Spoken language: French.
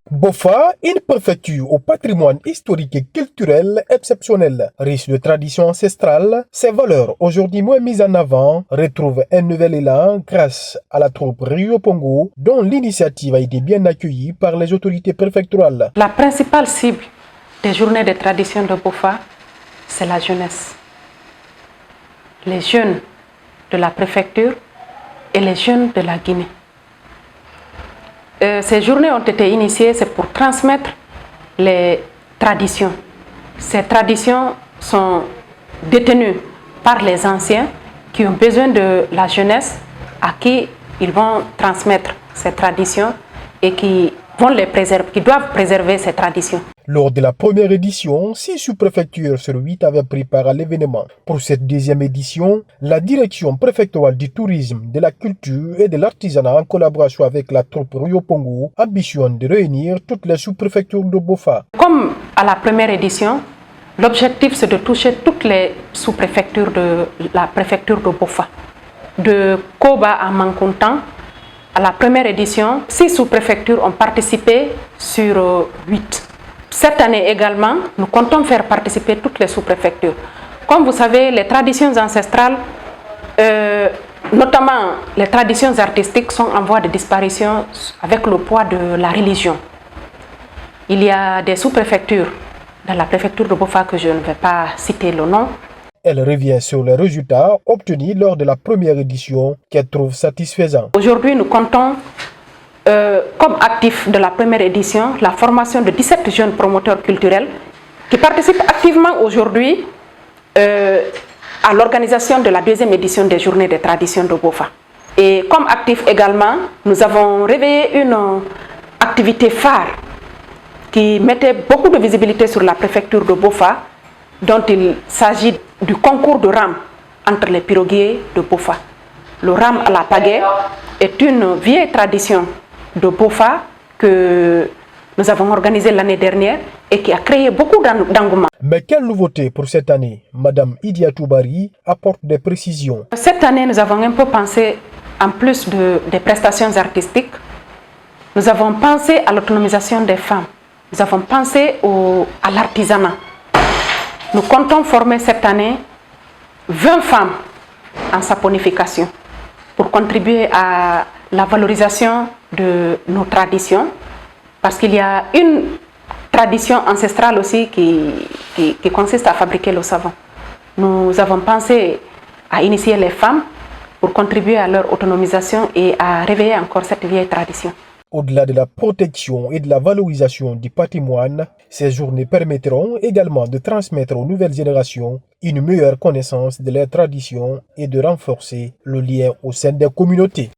Bofa, une préfecture au patrimoine historique et culturel exceptionnel, riche de traditions ancestrales, ses valeurs aujourd'hui moins mises en avant retrouvent un nouvel élan grâce à la troupe Rio Pongo, dont l'initiative a été bien accueillie par les autorités préfectorales. La principale cible des journées de tradition de Bofa, c'est la jeunesse. Les jeunes de la préfecture et les jeunes de la Guinée. Ces journées ont été initiées, c'est pour transmettre les traditions. Ces traditions sont détenues par les anciens qui ont besoin de la jeunesse à qui ils vont transmettre ces traditions et qui doivent préserver ces traditions. Lors de la première édition, 6 sous-préfectures sur 8 avaient pris part à l'événement. Pour cette deuxième édition, la direction préfectorale du tourisme, de la culture et de l'artisanat en collaboration avec la troupe Rio Pongo ambitionne de réunir toutes les sous-préfectures de Bofa. Comme à la première édition, l'objectif c'est de toucher toutes les sous-préfectures de la préfecture de Bofa. De Koba à Mankontan, à la première édition, 6 sous-préfectures ont participé sur 8. Cette année également, nous comptons faire participer toutes les sous-préfectures. Comme vous savez, les traditions ancestrales, notamment les traditions artistiques, sont en voie de disparition avec le poids de la religion. Il y a des sous-préfectures dans la préfecture de Bofa que je ne vais pas citer le nom. Elle revient sur les résultats obtenus lors de la première édition qu'elle trouve satisfaisants. Aujourd'hui, nous comptons comme actif de la première édition la formation de 17 jeunes promoteurs culturels qui participent activement aujourd'hui à l'organisation de la deuxième édition des journées de tradition de Bofa. Et comme actif également, nous avons réveillé une activité phare qui mettait beaucoup de visibilité sur la préfecture de Bofa, dont il s'agit du concours de rame entre les piroguiers de Bofa. Le rame à la pagaie est une vieille tradition de Bofa que nous avons organisé l'année dernière et qui a créé beaucoup d'engouement. Mais quelle nouveauté pour cette année? Madame Idia Toubari apporte des précisions. Cette année, nous avons un peu pensé, en plus des prestations artistiques, nous avons pensé à l'autonomisation des femmes. Nous avons pensé à l'artisanat. Nous comptons former cette année 20 femmes en saponification pour contribuer à la valorisation de nos traditions, parce qu'il y a une tradition ancestrale aussi qui consiste à fabriquer le savon. Nous avons pensé à initier les femmes pour contribuer à leur autonomisation et à réveiller encore cette vieille tradition. Au-delà de la protection et de la valorisation du patrimoine, ces journées permettront également de transmettre aux nouvelles générations une meilleure connaissance de leurs traditions et de renforcer le lien au sein des communautés.